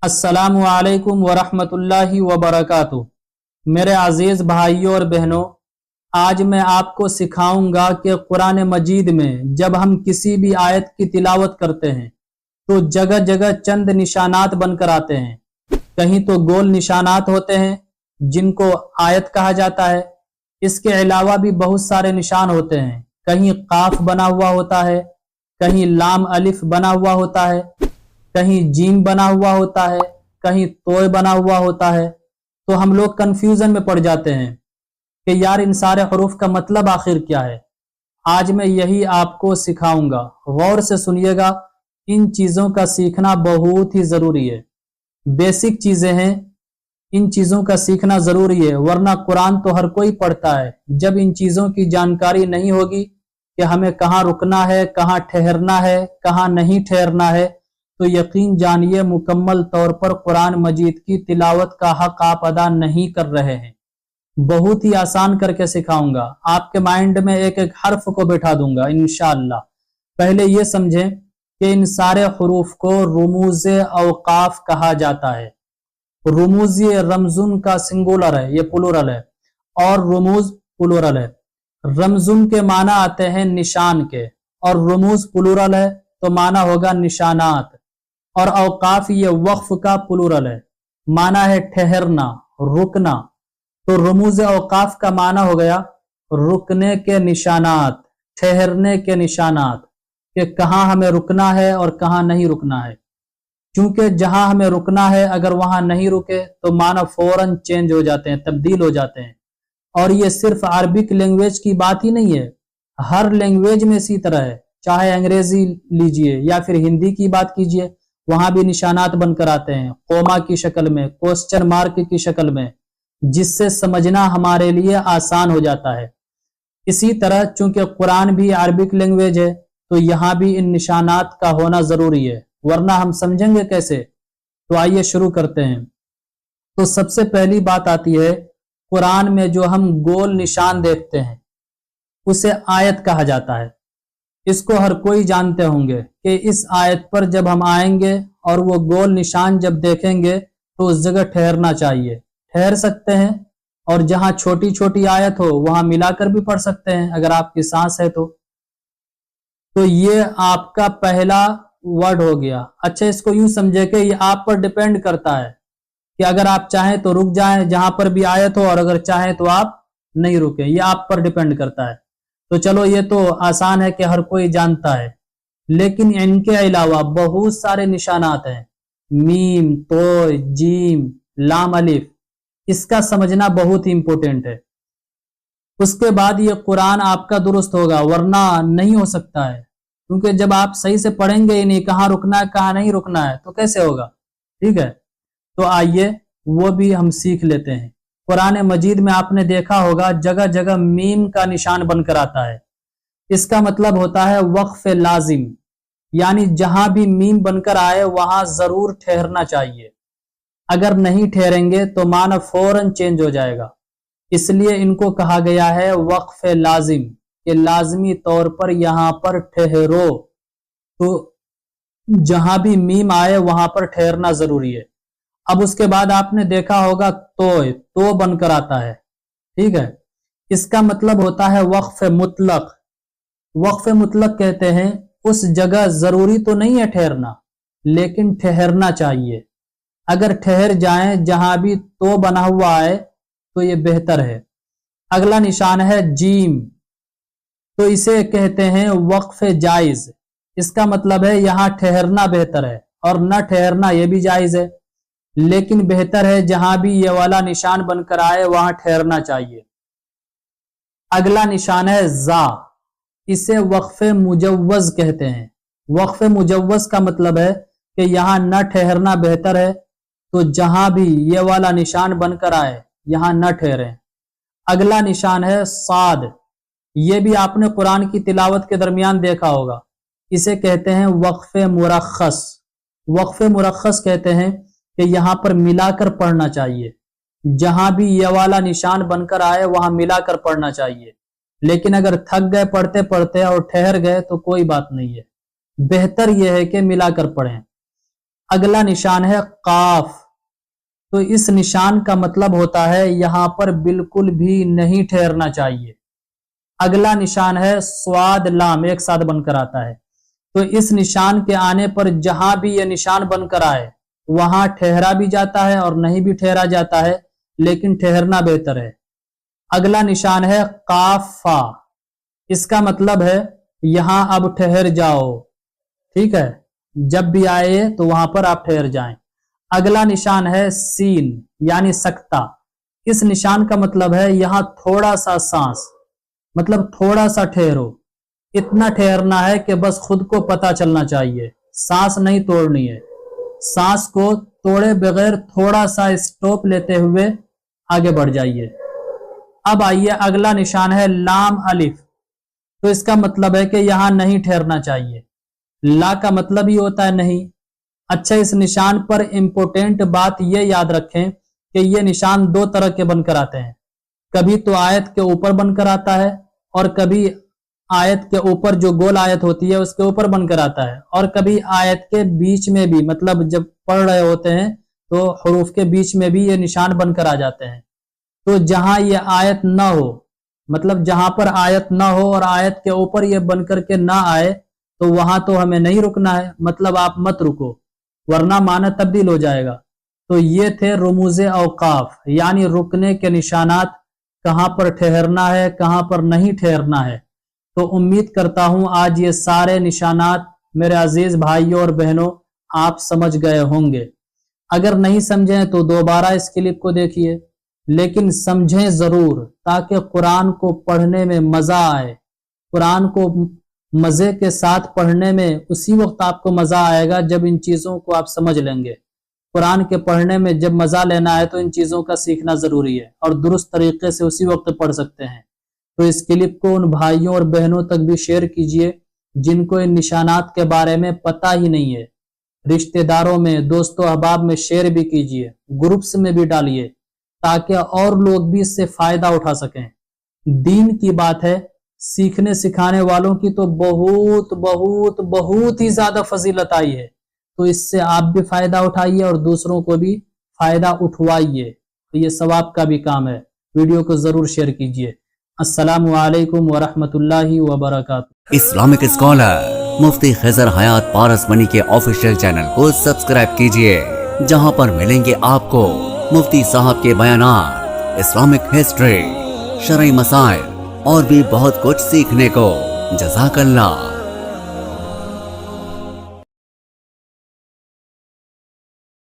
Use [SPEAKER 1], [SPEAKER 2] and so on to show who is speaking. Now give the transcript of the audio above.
[SPEAKER 1] अस्सलामु अलैकुम वरहमतुल्लाहि वबरकातुह। मेरे अजीज भाइयों और बहनों, आज मैं आपको सिखाऊंगा कि कुरान मजीद में जब हम किसी भी आयत की तिलावत करते हैं तो जगह जगह चंद निशानात बनकर आते हैं। कहीं तो गोल निशानात होते हैं जिनको आयत कहा जाता है। इसके अलावा भी बहुत सारे निशान होते हैं। कहीं काफ बना हुआ होता है, कहीं लाम अलिफ बना हुआ होता है, कहीं जीम बना हुआ होता है, कहीं तोय बना हुआ होता है। तो हम लोग कंफ्यूजन में पड़ जाते हैं कि यार इन सारे हरूफ का मतलब आखिर क्या है। आज मैं यही आपको सिखाऊंगा, गौर से सुनिएगा। इन चीजों का सीखना बहुत ही जरूरी है। बेसिक चीजें हैं, इन चीजों का सीखना जरूरी है, वरना कुरान तो हर कोई पढ़ता है। जब इन चीजों की जानकारी नहीं होगी कि हमें कहाँ रुकना है, कहाँ ठहरना है, कहाँ नहीं ठहरना है, तो यकीन जानिए मुकम्मल तौर पर कुरान मजीद की तिलावत का हक आप अदा नहीं कर रहे हैं। बहुत ही आसान करके सिखाऊंगा, आपके माइंड में एक एक हर्फ को बैठा दूंगा इंशाअल्लाह। पहले ये समझें कि इन सारे हरूफ को रुमूज औकाफ कहा जाता है। रुमूज ये रमजुन का सिंगुलर है, ये प्लूरल है, और रुमूज प्लूरल है। रमजुन के माना आते हैं निशान के, और रुमूज प्लूरल है तो माना होगा निशानात। और औकाफ ये वक्फ का प्लूरल है, माना है ठहरना, रुकना। तो रुमूज औकाफ का माना हो गया रुकने के निशानात, ठहरने के निशानात, कि कहाँ हमें रुकना है और कहाँ नहीं रुकना है। क्योंकि जहां हमें रुकना है अगर वहां नहीं रुके तो माना फौरन चेंज हो जाते हैं, तब्दील हो जाते हैं। और ये सिर्फ अरबिक लैंग्वेज की बात ही नहीं है, हर लैंग्वेज में इसी तरह है। चाहे अंग्रेजी लीजिए या फिर हिंदी की बात कीजिए, वहां भी निशानात बनकर आते हैं, कोमा की शक्ल में, क्वेश्चन मार्क की शक्ल में, जिससे समझना हमारे लिए आसान हो जाता है। इसी तरह चूंकि कुरान भी अरबिक लैंग्वेज है तो यहाँ भी इन निशानात का होना जरूरी है, वरना हम समझेंगे कैसे। तो आइए शुरू करते हैं। तो सबसे पहली बात आती है, कुरान में जो हम गोल निशान देखते हैं उसे आयत कहा जाता है। इसको हर कोई जानते होंगे कि इस आयत पर जब हम आएंगे और वो गोल निशान जब देखेंगे तो उस जगह ठहरना चाहिए। ठहर सकते हैं, और जहां छोटी छोटी आयत हो वहां मिलाकर भी पढ़ सकते हैं अगर आपकी सांस है तो ये आपका पहला वर्ड हो गया। अच्छा, इसको यूं समझे कि ये आप पर डिपेंड करता है कि अगर आप चाहें तो रुक जाएं जहां पर भी आयत हो, और अगर चाहें तो आप नहीं रुके, ये आप पर डिपेंड करता है। तो चलो ये तो आसान है कि हर कोई जानता है, लेकिन इनके अलावा बहुत सारे निशानात हैं, मीम, तो, जीम, लाम, अलिफ। इसका समझना बहुत ही इंपॉर्टेंट है। उसके बाद ये कुरान आपका दुरुस्त होगा, वरना नहीं हो सकता है। क्योंकि जब आप सही से पढ़ेंगे ही नहीं कहाँ रुकना है कहाँ नहीं रुकना है तो कैसे होगा। ठीक है, तो आइए वो भी हम सीख लेते हैं। कुरान मजीद में आपने देखा होगा जगह जगह मीम का निशान बनकर आता है। इसका मतलब होता है वक्फ लाजिम, यानी जहां भी मीम बनकर आए वहां जरूर ठहरना चाहिए। अगर नहीं ठहरेंगे तो माना फौरन चेंज हो जाएगा। इसलिए इनको कहा गया है वक्फ लाजिम, कि लाजमी तौर पर यहां पर ठहरो। तो जहां भी मीम आए वहां पर ठहरना जरूरी है। अब उसके बाद आपने देखा होगा तो बनकर आता है। ठीक है, इसका मतलब होता है वक्फ मुतलक। वक्फ मुतलक कहते हैं उस जगह जरूरी तो नहीं है ठहरना, लेकिन ठहरना चाहिए। अगर ठहर जाएं जहां भी तो बना हुआ है तो ये बेहतर है। अगला निशान है जीम, तो इसे कहते हैं वक्फ जायज। इसका मतलब है यहां ठहरना बेहतर है, और न ठहरना यह भी जायज है, लेकिन बेहतर है जहां भी ये वाला निशान बनकर आए वहां ठहरना चाहिए। अगला निशान है जा, इसे वक्फ मुजव्वज कहते हैं। वक्फ मुजव्वज का मतलब है कि यहां न ठहरना बेहतर है, तो जहां भी ये वाला निशान बनकर आए यहां न ठहरे। अगला निशान है साद, ये भी आपने कुरान की तिलावत के दरमियान देखा होगा। इसे कहते हैं वक्फ मुरख्खस। वक्फ मुरख्खस कहते हैं कि यहां पर मिलाकर पढ़ना चाहिए, जहां भी ये वाला निशान बनकर आए वहां मिलाकर पढ़ना चाहिए। लेकिन अगर थक गए पढ़ते पढ़ते और ठहर गए तो कोई बात नहीं है, बेहतर यह है कि मिलाकर पढ़ें। अगला निशान है काफ। तो इस निशान का मतलब होता है यहां पर बिल्कुल भी नहीं ठहरना चाहिए। अगला निशान है स्वाद लाम, एक साथ बनकर आता है। तो इस निशान के आने पर जहां भी यह निशान बनकर आए वहां ठहरा भी जाता है और नहीं भी ठहरा जाता है, लेकिन ठहरना बेहतर है। अगला निशान है काफा। इसका मतलब है यहां अब ठहर जाओ, ठीक है, जब भी आए तो वहां पर आप ठहर जाएं। अगला निशान है सीन यानी सकता। इस निशान का मतलब है यहां थोड़ा सा सांस, मतलब थोड़ा सा ठहरो, इतना ठहरना है कि बस खुद को पता चलना चाहिए, सांस नहीं तोड़नी है। सांस को तोड़े बगैर थोड़ा सा स्टॉप लेते हुए आगे बढ़ जाइए। अब आइए, अगला निशान है लाम अलिफ। तो इसका मतलब है कि यहां नहीं ठहरना चाहिए। ला का मतलब ही होता है नहीं। अच्छा, इस निशान पर इंपॉर्टेंट बात यह याद रखें कि यह निशान दो तरह के बनकर आते हैं। कभी तो आयत के ऊपर बनकर आता है और कभी आयत के ऊपर जो गोल आयत होती है उसके ऊपर बनकर आता है, और कभी आयत के बीच में भी, मतलब जब पढ़ रहे होते हैं तो हरूफ के बीच में भी ये निशान बनकर आ जाते हैं। तो जहां ये आयत ना हो, मतलब जहां पर आयत ना हो और आयत के ऊपर ये बनकर के ना आए, तो वहां तो हमें नहीं रुकना है, मतलब आप मत रुको वरना माना तब्दील हो जाएगा। तो ये थे रुमूज़े औकाफ यानी रुकने के निशानात, कहां पर ठहरना है कहां पर नहीं ठहरना है। तो उम्मीद करता हूं आज ये सारे निशानात मेरे अजीज भाइयों और बहनों आप समझ गए होंगे। अगर नहीं समझे तो दोबारा इस क्लिप को देखिए, लेकिन समझें जरूर ताकि कुरान को पढ़ने में मजा आए। कुरान को मजे के साथ पढ़ने में उसी वक्त आपको मजा आएगा जब इन चीजों को आप समझ लेंगे। कुरान के पढ़ने में जब मजा लेना है तो इन चीजों का सीखना जरूरी है और दुरुस्त तरीके से उसी वक्त पढ़ सकते हैं। तो इस क्लिप को उन भाइयों और बहनों तक भी शेयर कीजिए जिनको इन निशानात के बारे में पता ही नहीं है। रिश्तेदारों में, दोस्तों अहबाब में शेयर भी कीजिए, ग्रुप्स में भी डालिए ताकि और लोग भी इससे फायदा उठा सकें। दीन की बात है, सीखने सिखाने वालों की तो बहुत बहुत बहुत ही ज्यादा फजीलत आई है। तो इससे आप भी फायदा उठाइए और दूसरों को भी फायदा उठवाइए, तो ये सवाब का भी काम है। वीडियो को जरूर शेयर कीजिए। अस्सलामु अलैकुम वरहमतुल्लाहि वबरकातुहू।
[SPEAKER 2] इस्लामिक स्कॉलर मुफ्ती खिजर हयात पारसमनी के ऑफिशियल चैनल को सब्सक्राइब कीजिए, जहां पर मिलेंगे आपको मुफ्ती साहब के बयानात, इस्लामिक हिस्ट्री, शरई मसाइल और भी बहुत कुछ सीखने को। जज़ाकल्लाह।